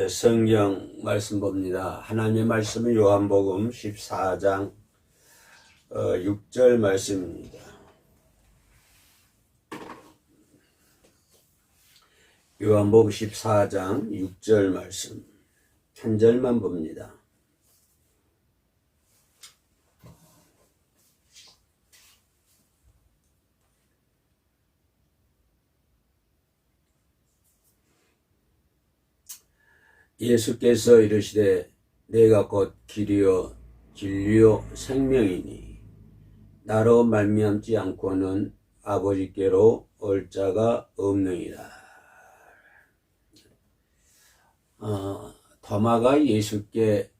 성경 말씀 봅니다. 하나님의 말씀은 요한복음 14장 6절 말씀입니다. 요한복음 14장 6절 말씀 한 절만 봅니다. 예수께서 이르시되 내가 곧 길이요 진리요 생명이니 나로 말미암지 않고는 아버지께로 올 자가 없느니라. 도마가 예수께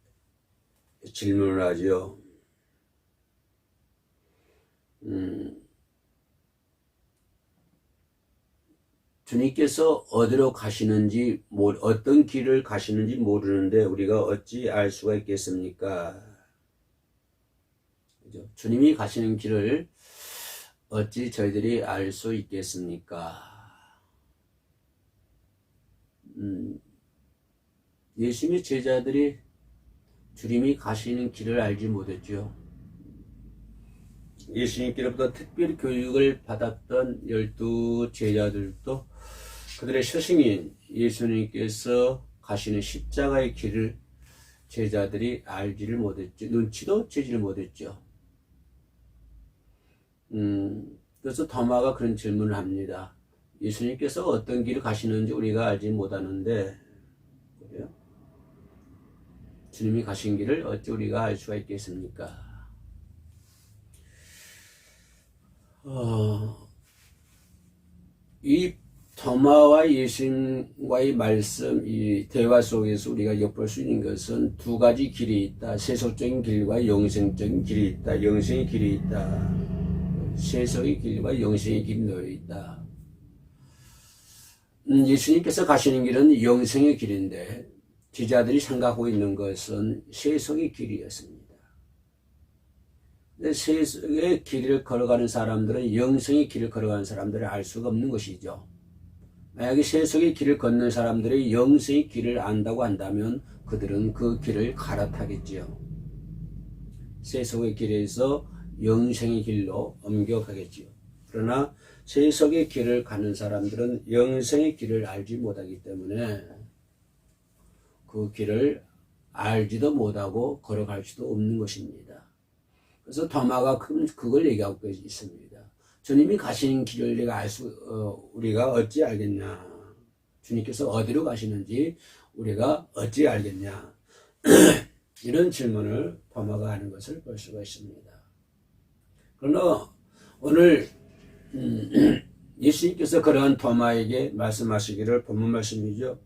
질문을 하죠. 주님께서 어디로 가시는지, 어떤 길을 가시는지 모르는데 우리가 어찌 알 수가 있겠습니까? 그죠? 주님이 가시는 길을 어찌 저희들이 알 수 있겠습니까? 예수님의 제자들이 주님이 가시는 길을 알지 못했죠. 예수님께로부터 특별 교육을 받았던 12 제자들도 그들의 스승인 예수님께서 가시는 십자가의 길을 제자들이 알지를 못했죠. 눈치도 채지를 못했죠. 그래서 도마가 그런 질문을 합니다. 예수님께서 어떤 길을 가시는지 우리가 알지 못하는데, 그래요? 주님이 가신 길을 어찌 우리가 알 수가 있겠습니까? 이 도마와 예수님과의 말씀, 이 대화 속에서 우리가 엿볼 수 있는 것은 두 가지 길이 있다. 세속적인 길과 영생적인 길이 있다. 영생의 길이 있다. 세속의 길과 영생의 길이 놓여 있다. 예수님께서 가시는 길은 영생의 길인데 제자들이 생각하고 있는 것은 세속의 길이었습니다. 세속의 길을 걸어가는 사람들은 영생의 길을 걸어가는 사람들을 알 수가 없는 것이죠. 만약에 세속의 길을 걷는 사람들이 영생의 길을 안다고 한다면 그들은 그 길을 갈아타겠지요. 세속의 길에서 영생의 길로 옮겨가겠지요. 그러나 세속의 길을 가는 사람들은 영생의 길을 알지 못하기 때문에 그 길을 알지도 못하고 걸어갈 수도 없는 것입니다. 그래서 도마가 그걸 얘기하고 있습니다. 주님이 가시는 길을 우리가 어찌 알겠냐? 주님께서 어디로 가시는지 우리가 어찌 알겠냐? 이런 질문을 도마가 하는 것을 볼 수가 있습니다. 그러나 오늘 예수님께서 그러한 도마에게 말씀하시기를 본문 말씀이죠.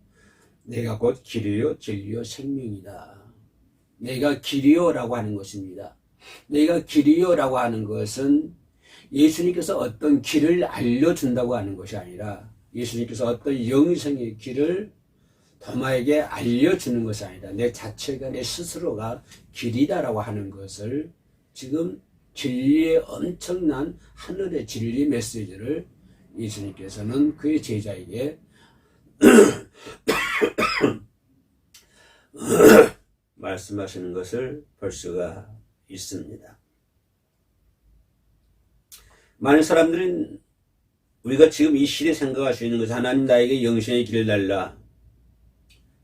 내가 곧 길이요 진리요 생명이다. 내가 길이요라고 하는 것입니다. 내가 길이요라고 하는 것은 예수님께서 어떤 길을 알려준다고 하는 것이 아니라 예수님께서 어떤 영생의 길을 도마에게 알려주는 것이 아니라 내 자체가 내 스스로가 길이다라고 하는 것을 지금 진리의 엄청난 하늘의 진리 메시지를 예수님께서는 그의 제자에게 말씀하시는 것을 볼 수가 있습니다. 많은 사람들은 우리가 지금 이 시대에 생각할 수 있는 것은 하나님 나에게 영생의 길을 달라,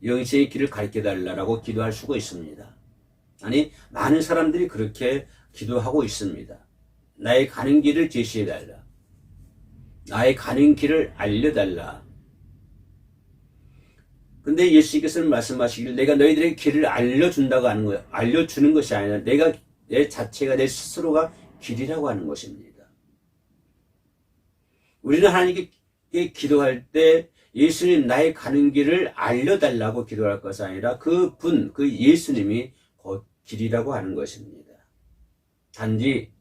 영생의 길을 가르쳐 달라라고 기도할 수가 있습니다. 아니, 많은 사람들이 그렇게 기도하고 있습니다. 나의 가는 길을 제시해 달라, 나의 가는 길을 알려달라. 근데 예수님께서는 말씀하시기를 내가 너희들에게 길을 알려준다고 하는 거예요. 알려주는 것이 아니라 내 자체가 내 스스로가 길이라고 하는 것입니다. 우리는 하나님께 기도할 때 예수님 나의 가는 길을 알려달라고 기도할 것이 아니라 그 예수님이 곧 길이라고 하는 것입니다. 단지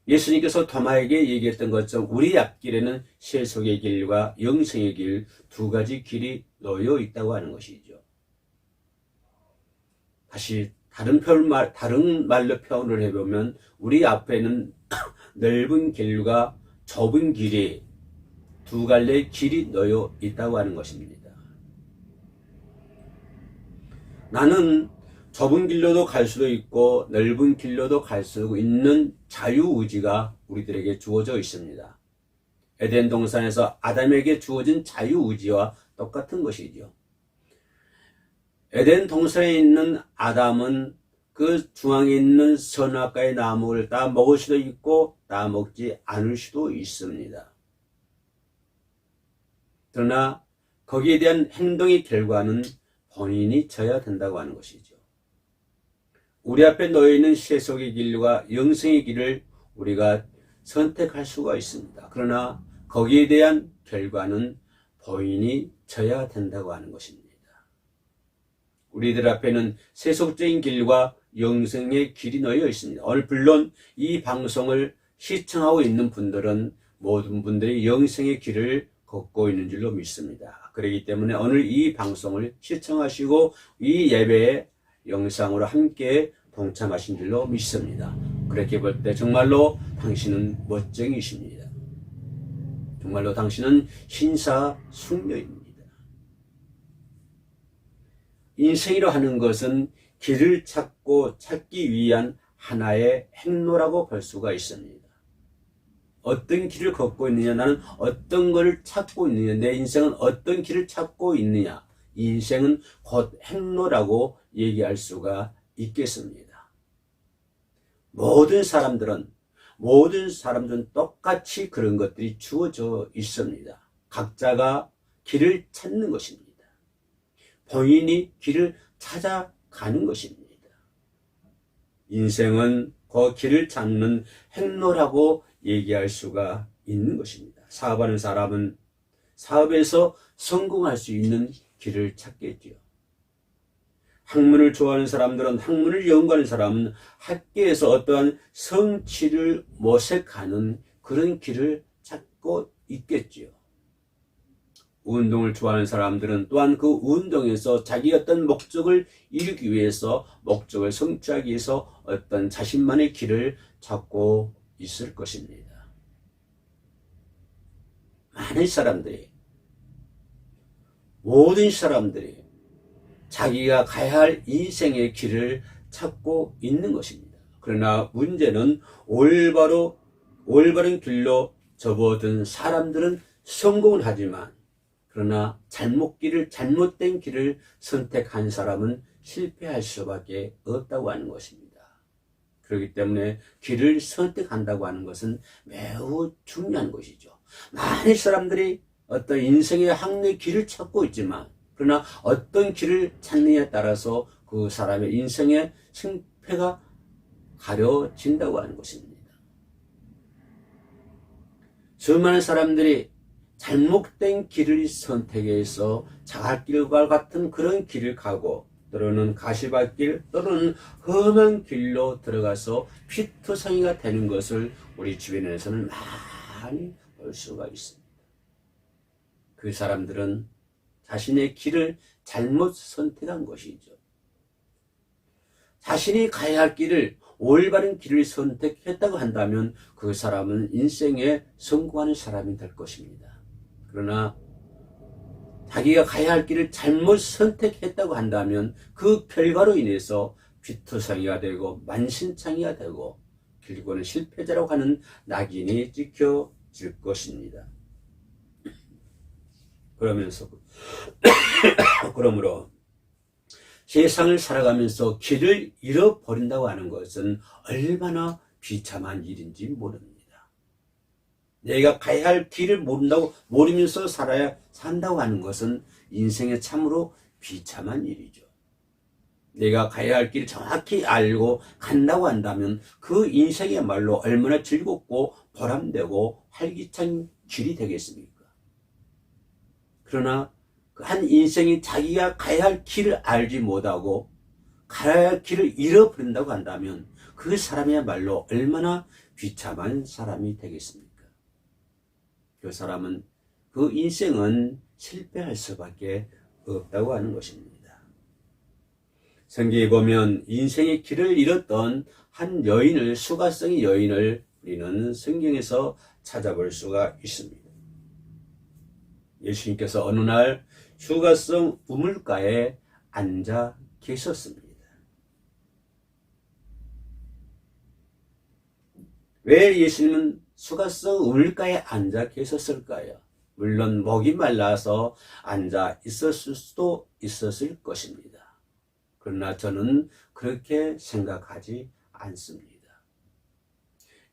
예수님께서 도마에게 얘기했던 것처럼 우리 앞길에는 세속의 길과 영생의 길 두 가지 길이 놓여 있다고 하는 것이죠. 다시 다른 말로 표현을 해보면 우리 앞에는 넓은 길과 좁은 길이 두 갈래의 길이 놓여 있다고 하는 것입니다. 나는 좁은 길로도 갈 수도 있고 넓은 길로도 갈 수 있는 자유의지가 우리들에게 주어져 있습니다. 에덴 동산에서 아담에게 주어진 자유의지와 똑같은 것이죠. 에덴 동산에 있는 아담은 그 중앙에 있는 선악과의 나무를 다 먹을 수도 있고 다 먹지 않을 수도 있습니다. 그러나 거기에 대한 행동의 결과는 본인이 져야 된다고 하는 것이죠. 우리 앞에 놓여있는 세속의 길과 영생의 길을 우리가 선택할 수가 있습니다. 그러나 거기에 대한 결과는 본인이 져야 된다고 하는 것입니다. 우리들 앞에는 세속적인 길과 영생의 길이 놓여 있습니다. 오늘 물론 이 방송을 시청하고 있는 분들은 모든 분들이 영생의 길을 걷고 있는 줄로 믿습니다. 그렇기 때문에 오늘 이 방송을 시청하시고 이 예배의 영상으로 함께 동참하신 줄로 믿습니다. 그렇게 볼 때 정말로 당신은 멋쟁이십니다. 정말로 당신은 신사숙녀입니다. 인생이라 하는 것은 길을 찾기 위한 하나의 행로라고 볼 수가 있습니다. 어떤 길을 걷고 있느냐, 나는 어떤 것을 찾고 있느냐, 내 인생은 어떤 길을 찾고 있느냐, 이 인생은 곧 행로라고 얘기할 수가 있겠습니다. 모든 사람들은 똑같이 그런 것들이 주어져 있습니다. 각자가 길을 찾는 것입니다. 본인이 길을 찾아가는 것입니다. 인생은 그 길을 찾는 행로라고 얘기할 수가 있는 것입니다. 사업하는 사람은 사업에서 성공할 수 있는 길을 찾겠지요. 학문을 좋아하는 사람들은 학문을 연구하는 사람은 학계에서 어떠한 성취를 모색하는 그런 길을 찾고 있겠지요. 운동을 좋아하는 사람들은 또한 그 운동에서 자기 어떤 목적을 이루기 위해서, 목적을 성취하기 위해서 어떤 자신만의 길을 찾고 있을 것입니다. 모든 사람들이 자기가 가야 할 인생의 길을 찾고 있는 것입니다. 그러나 문제는 올바른 길로 접어든 사람들은 성공을 하지만, 그러나 잘못된 길을 선택한 사람은 실패할 수밖에 없다고 하는 것입니다. 그렇기 때문에 길을 선택한다고 하는 것은 매우 중요한 것이죠. 많은 사람들이 어떤 인생의 항로의 길을 찾고 있지만, 그러나 어떤 길을 찾느냐에 따라서 그 사람의 인생의 승패가 가려진다고 하는 것입니다. 수많은 사람들이 잘못된 길을 선택해서 자갈길과 같은 그런 길을 가고, 때로는 가시밭길, 또는 험한 길로 들어가서 피투성이가 되는 것을 우리 주변에서는 많이 볼 수가 있습니다. 그 사람들은 자신의 길을 잘못 선택한 것이죠. 자신이 가야 할 길을, 올바른 길을 선택했다고 한다면 그 사람은 인생에 성공하는 사람이 될 것입니다. 그러나 자기가 가야 할 길을 잘못 선택했다고 한다면 그 결과로 인해서 비투성이가 되고 만신창이가 되고 결국은 실패자라고 하는 낙인이 찍혀질 것입니다. 그러므로 세상을 살아가면서 길을 잃어버린다고 하는 것은 얼마나 비참한 일인지 모릅니다. 내가 가야 할 길을 모르면서 산다고 하는 것은 인생에 참으로 비참한 일이죠. 내가 가야 할 길을 정확히 알고 간다고 한다면 그 인생이야말로 얼마나 즐겁고 보람되고 활기찬 길이 되겠습니까? 그러나 그 한 인생이 자기가 가야 할 길을 알지 못하고 가야 할 길을 잃어버린다고 한다면 그 사람이야말로 얼마나 비참한 사람이 되겠습니까? 그 사람은, 그 인생은 실패할 수밖에 없다고 하는 것입니다. 성경에 보면 인생의 길을 잃었던 한 여인을, 수가성의 여인을 우리는 성경에서 찾아볼 수가 있습니다. 예수님께서 어느 날 수가성 우물가에 앉아 계셨습니다. 왜 예수님은 수가성 우물가에 앉아 계셨을까요? 물론 목이 말라서 앉아 있었을 수도 있었을 것입니다. 그러나 저는 그렇게 생각하지 않습니다.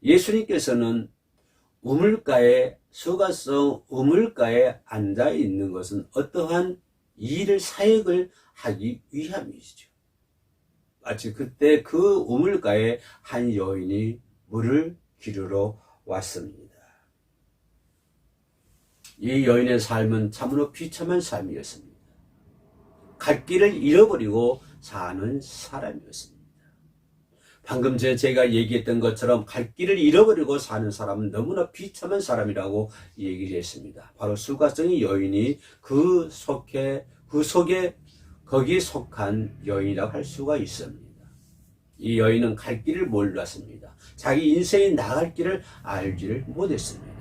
예수님께서는 우물가에, 수가성 우물가에 앉아 있는 것은 어떠한 일을, 사역을 하기 위함이죠. 마치 그때 그 우물가에 한 여인이 물을 기르러 왔습니다. 이 여인의 삶은 참으로 비참한 삶이었습니다. 갈 길을 잃어버리고 사는 사람이었습니다. 방금 전에 제가 얘기했던 것처럼 갈 길을 잃어버리고 사는 사람은 너무나 비참한 사람이라고 얘기를 했습니다. 바로 수가성의 여인이 거기에 속한 여인이라고 할 수가 있습니다. 이 여인은 갈 길을 몰랐습니다. 자기 인생이 나갈 길을 알지를 못했습니다.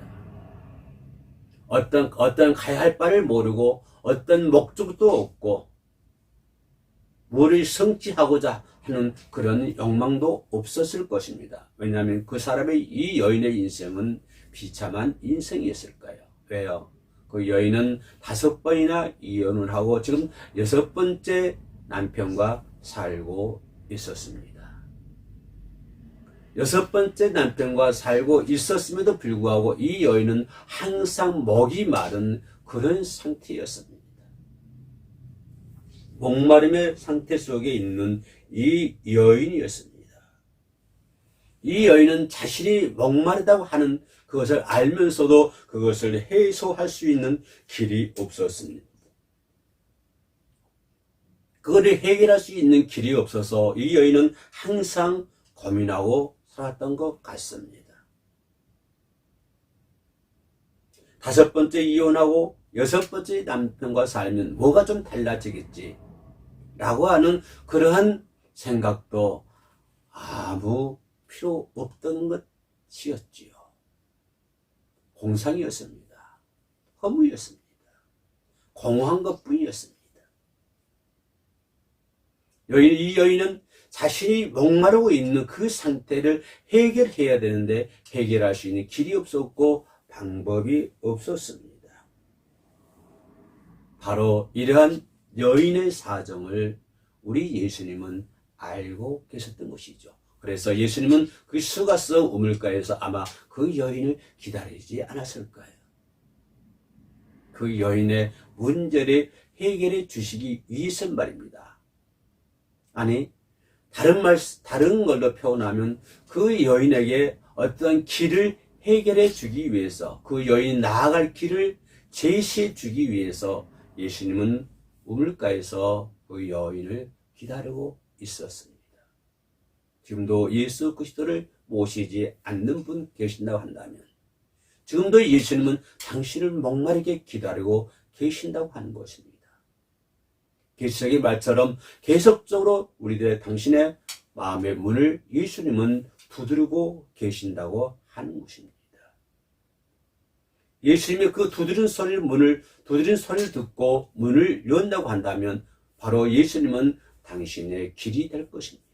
어떤 가야 할 바를 모르고 어떤 목적도 없고 뭐를 성취하고자 하는 그런 욕망도 없었을 것입니다. 왜냐하면 그 사람의, 이 여인의 인생은 비참한 인생이었을까요? 왜요? 그 여인은 5번이나 이혼을 하고 지금 6번째 남편과 살고 있었습니다. 6번째 남편과 살고 있었음에도 불구하고 이 여인은 항상 목이 마른 그런 상태였습니다. 목마름의 상태 속에 있는 이 여인이었습니다. 이 여인은 자신이 목마르다고 하는 그것을 알면서도 그것을 해소할 수 있는 길이 없었습니다. 그거를 해결할 수 있는 길이 없어서 이 여인은 항상 고민하고 살았던 것 같습니다. 5번째 이혼하고 6번째 남편과 살면 뭐가 좀 달라지겠지 라고 하는 그러한 생각도 아무 필요 없던 것이었지요. 공상이었습니다. 허무였습니다. 공허한 것뿐이었습니다. 이 여인은 자신이 목마르고 있는 그 상태를 해결해야 되는데 해결할 수 있는 길이 없었고 방법이 없었습니다. 바로 이러한 여인의 사정을 우리 예수님은 알고 계셨던 것이죠. 그래서 예수님은 그 수가성 우물가에서 아마 그 여인을 기다리지 않았을까요? 그 여인의 문제를 해결해 주시기 위해서 말입니다. 아니, 다른 걸로 표현하면 그 여인에게 어떤 길을 해결해 주기 위해서, 그 여인이 나아갈 길을 제시해 주기 위해서 예수님은 우물가에서 그 여인을 기다리고 있었습니다. 지금도 예수 그리스도를 모시지 않는 분 계신다고 한다면 지금도 예수님은 당신을 목마르게 기다리고 계신다고 하는 것입니다. 계시록의 말처럼 계속적으로 우리들의 당신의 마음의 문을 예수님은 두드리고 계신다고 하는 것입니다. 예수님이 그 두드린 소리를 듣고 문을 연다고 한다면 바로 예수님은 당신의 길이 될 것입니다.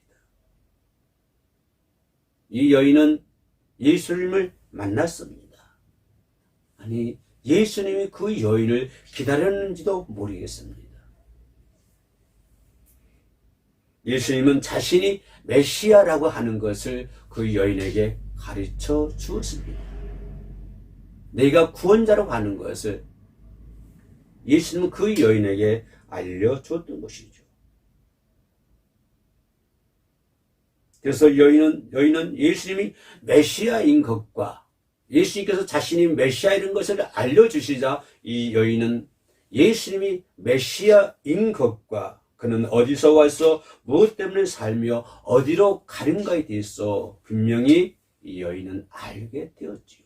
이 여인은 예수님을 만났습니다. 아니, 예수님이 그 여인을 기다렸는지도 모르겠습니다. 예수님은 자신이 메시아라고 하는 것을 그 여인에게 가르쳐 주었습니다. 내가 구원자라고 하는 것을 예수님은 그 여인에게 알려줬던 것이죠. 그래서 여인은 예수님이 메시아인 것과 예수님께서 자신이 메시아인 것을 알려주시자 이 여인은 예수님이 메시아인 것과 그는 어디서 와서 무엇 때문에 살며 어디로 가는가에 대해서 분명히 이 여인은 알게 되었지요.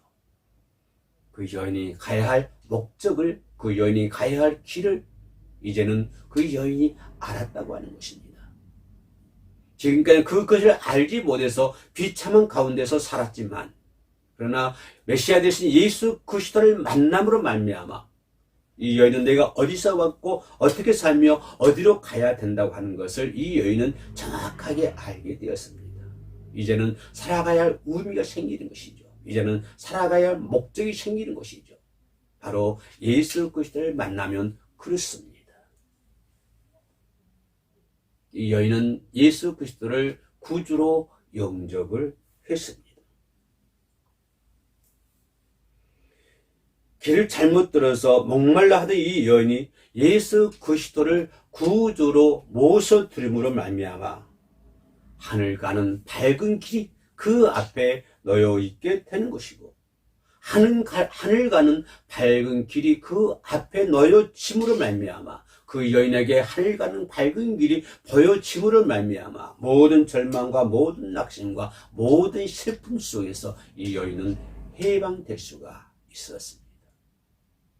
그 여인이 가야 할 목적을, 그 여인이 가야 할 길을 이제는 그 여인이 알았다고 하는 것입니다. 지금까지 그것을 알지 못해서 비참한 가운데서 살았지만, 그러나 메시아 되신 예수 그리스도를 만남으로 말미암아 이 여인은 내가 어디서 왔고 어떻게 살며 어디로 가야 된다고 하는 것을 이 여인은 정확하게 알게 되었습니다. 이제는 살아가야 할 의미가 생기는 것이죠. 이제는 살아가야 할 목적이 생기는 것이죠. 바로 예수 그리스도를 만나면 그렇습니다. 이 여인은 예수 그리스도를 구주로 영접을 했습니다. 길을 잘못 들어서 목말라 하던 이 여인이 예수 그리스도를 구주로 모셔드림으로 말미암아 하늘 가는 밝은 길이 그 앞에 놓여 있게 되는 것이고, 하늘 가는 밝은 길이 그 앞에 놓여짐으로 말미암아 그 여인에게 하늘 가는 밝은 길이 보여짐으로 말미암아 모든 절망과 모든 낙심과 모든 슬픔 속에서 이 여인은 해방될 수가 있었습니다.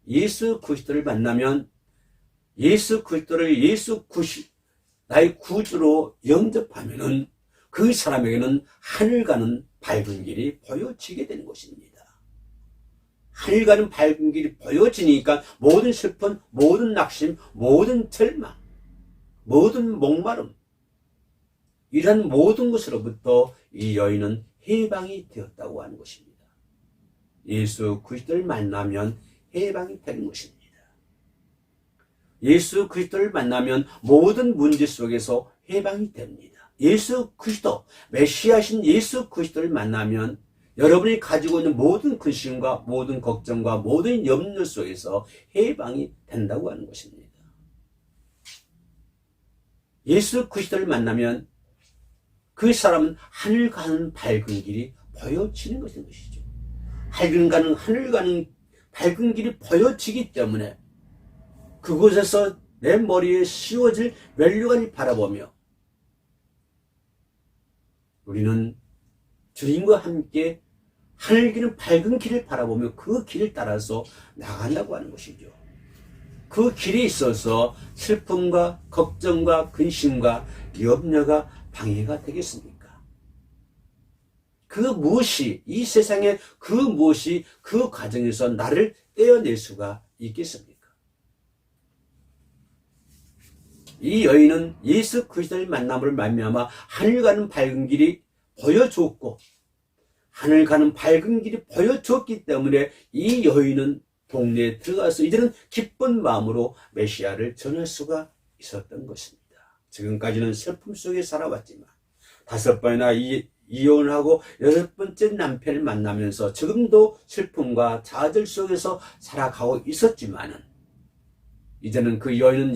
예수 그리스도를 만나면 예수 그리스도를 나의 구주로 영접하면은 그 사람에게는 하늘 가는 밝은 길이 보여지게 되는 것입니다. 하늘 가는 밝은 길이 보여지니까 모든 슬픔, 모든 낙심, 모든 절망, 모든 목마름, 이런 모든 것으로부터 이 여인은 해방이 되었다고 하는 것입니다. 예수 그리스도를 만나면 해방이 되는 것입니다. 예수 그리스도를 만나면 모든 문제 속에서 해방이 됩니다. 예수 그리스도, 메시아신 예수 그리스도를 만나면 여러분이 가지고 있는 모든 근심과 모든 걱정과 모든 염려 속에서 해방이 된다고 하는 것입니다. 예수 그리스도를 만나면 그 사람은 하늘 가는 밝은 길이 보여지는 것이죠. 하늘 가는 밝은 길이 보여지기 때문에 그곳에서 내 머리에 씌워질 면류관을 바라보며 우리는 주님과 함께 하늘 기는 밝은 길을 바라보며 그 길을 따라서 나간다고 하는 것이죠. 그 길에 있어서 슬픔과 걱정과 근심과 염려가 방해가 되겠습니까? 이 세상에 그 무엇이 그 과정에서 나를 떼어낼 수가 있겠습니까? 이 여인은 예수 그리스도를 만남으로 말미암아 하늘 가는 밝은 길이 보여줬고, 하늘 가는 밝은 길이 보여줬기 때문에 이 여인은 동네에 들어가서 이제는 기쁜 마음으로 메시아를 전할 수가 있었던 것입니다. 지금까지는 슬픔 속에 살아왔지만 5번이나 이혼하고 6번째 남편을 만나면서 지금도 슬픔과 좌절 속에서 살아가고 있었지만은 이제는 그 여인은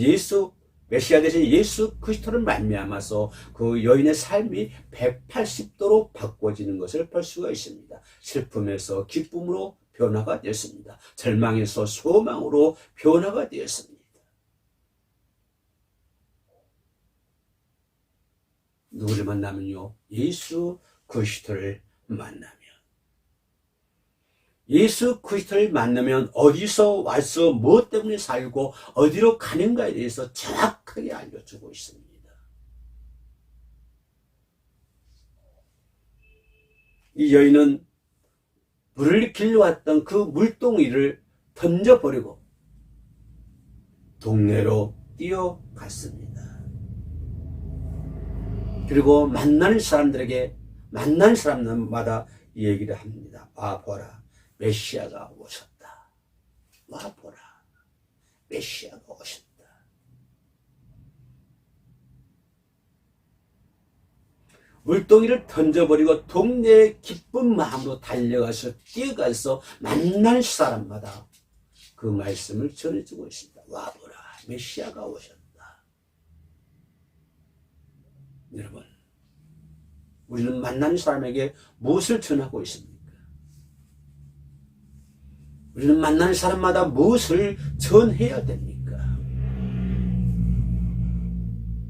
메시아 대신 예수 그리스도를 말미암아서 그 여인의 삶이 180도로 바꿔지는 것을 볼 수가 있습니다. 슬픔에서 기쁨으로 변화가 되었습니다. 절망에서 소망으로 변화가 되었습니다. 누구를 만나면요? 예수 그리스도를 만나면. 예수 그리스도를 만나면 어디서 와서 무엇 때문에 살고 어디로 가는가에 대해서 정확하게 알려주고 있습니다. 이 여인은 물을 길러왔던 그 물동이를 던져버리고 동네로 뛰어갔습니다. 그리고 만나는 사람마다 이 얘기를 합니다. 와 보라, 메시아가 오셨다. 와 보라, 메시아가 오셨다. 물동이를 던져버리고 동네에 기쁜 마음으로 달려가서 뛰어가서 만날 사람마다 그 말씀을 전해주고 있습니다. 와 보라, 메시아가 오셨다. 여러분, 우리는 만나는 사람에게 무엇을 전하고 있습니까? 우리는 만나는 사람마다 무엇을 전해야 됩니까?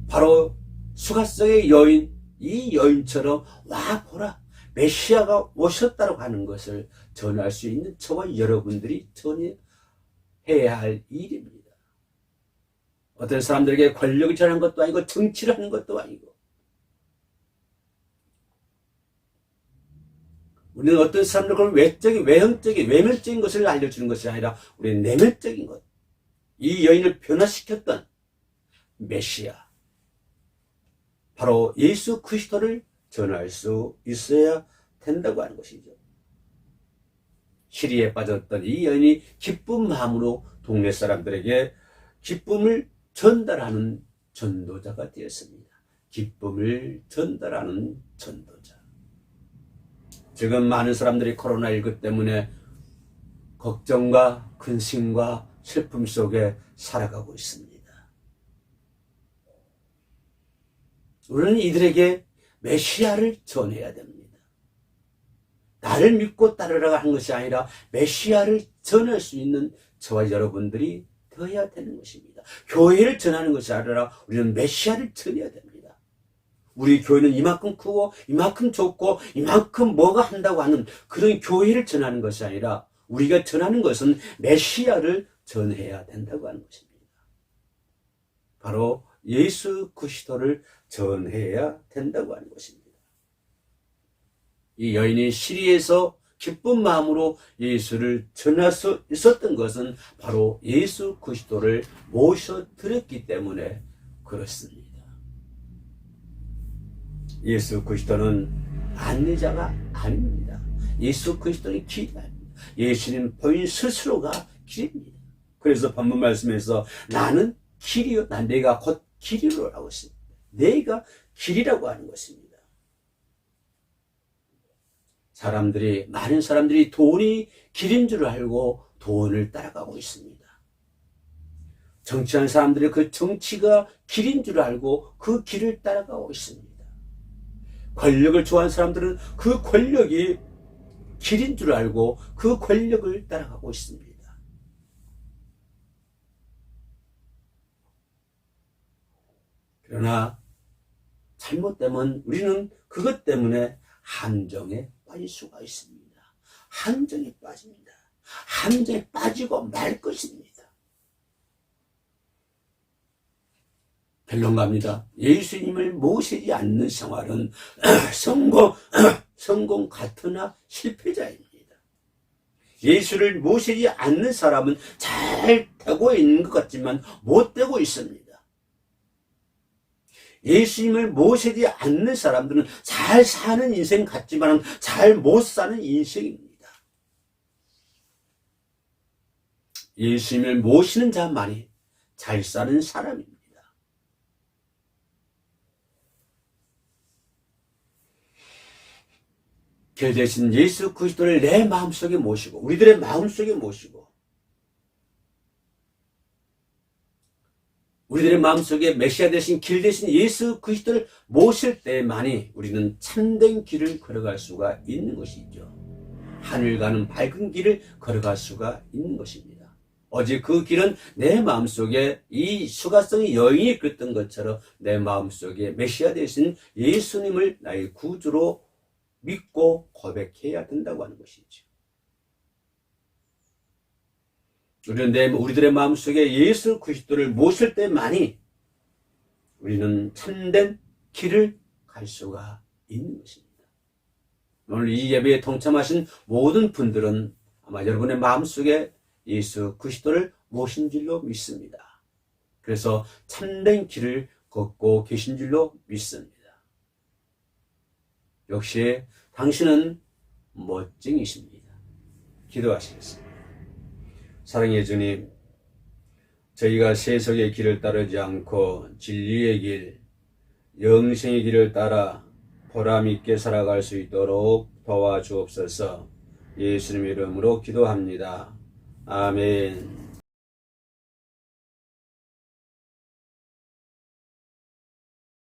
바로 수가성의 여인, 이 여인처럼 와 보라, 메시아가 오셨다고 하는 것을 전할 수 있는 저와 여러분들이 전해야 할 일입니다. 어떤 사람들에게 권력을 전하는 것도 아니고 정치를 하는 것도 아니고, 우리는 어떤 사람들 그런 외형적인 것을 알려주는 것이 아니라 우리는 내면적인 것, 이 여인을 변화시켰던 메시아, 바로 예수 그리스도를 전할 수 있어야 된다고 하는 것이죠. 시리에 빠졌던 이 여인이 기쁜 마음으로 동네 사람들에게 기쁨을 전달하는 전도자가 되었습니다. 기쁨을 전달하는 전도자. 지금 많은 사람들이 코로나19 때문에 걱정과 근심과 슬픔 속에 살아가고 있습니다. 우리는 이들에게 메시아를 전해야 됩니다. 나를 믿고 따르라고 하는 것이 아니라 메시아를 전할 수 있는 저와 여러분들이 되어야 되는 것입니다. 교회를 전하는 것이 아니라 우리는 메시아를 전해야 됩니다. 우리 교회는 이만큼 크고 이만큼 좁고 이만큼 뭐가 한다고 하는 그런 교회를 전하는 것이 아니라 우리가 전하는 것은 메시아를 전해야 된다고 하는 것입니다. 바로 예수 그리스도를 전해야 된다고 하는 것입니다. 이 여인이 시리에서 기쁜 마음으로 예수를 전할 수 있었던 것은 바로 예수 그리스도를 모셔드렸기 때문에 그렇습니다. 예수 그리스도는 안내자가 아닙니다. 예수 그리스도는 길이 아닙니다. 예수님 본인 스스로가 길입니다. 그래서 본문 말씀에서 나는 길이요, 내가 곧 길이로라고 했습니다. 내가 길이라고 하는 것입니다. 많은 사람들이 돈이 길인 줄 알고 돈을 따라가고 있습니다. 정치하는 사람들이 그 정치가 길인 줄 알고 그 길을 따라가고 있습니다. 권력을 좋아하는 사람들은 그 권력이 길인 줄 알고 그 권력을 따라가고 있습니다. 그러나 잘못되면 우리는 그것 때문에 함정에 빠질 수가 있습니다. 함정에 빠집니다. 함정에 빠지고 말 것입니다. 결론갑니다. 예수님을 모시지 않는 생활은 성공 같으나 실패자입니다. 예수를 모시지 않는 사람은 잘 되고 있는 것 같지만 못 되고 있습니다. 예수님을 모시지 않는 사람들은 잘 사는 인생 같지만 잘 못 사는 인생입니다. 예수님을 모시는 자만이 잘 사는 사람입니다. 길 대신 예수 그리스도를 내 마음속에 모시고 우리들의 마음속에 모시고 우리들의 마음속에 메시아 대신 길 대신 예수 그리스도를 모실 때만이 우리는 참된 길을 걸어갈 수가 있는 것이죠. 하늘 가는 밝은 길을 걸어갈 수가 있는 것입니다. 어제 그 길은 내 마음속에 이 수가성의 여인이 그랬던 것처럼 내 마음속에 메시아 대신 예수님을 나의 구주로 믿고 고백해야 된다고 하는 것이죠. 우리들의 마음속에 예수 그리스도를 모실 때만이 우리는 참된 길을 갈 수가 있는 것입니다. 오늘 이 예배에 동참하신 모든 분들은 아마 여러분의 마음속에 예수 그리스도를 모신 줄로 믿습니다. 그래서 참된 길을 걷고 계신 줄로 믿습니다. 역시 당신은 멋쟁이십니다. 기도하시겠습니다. 사랑의 주님, 저희가 세속의 길을 따르지 않고 진리의 길, 영생의 길을 따라 보람있게 살아갈 수 있도록 도와주옵소서. 예수님의 이름으로 기도합니다. 아멘.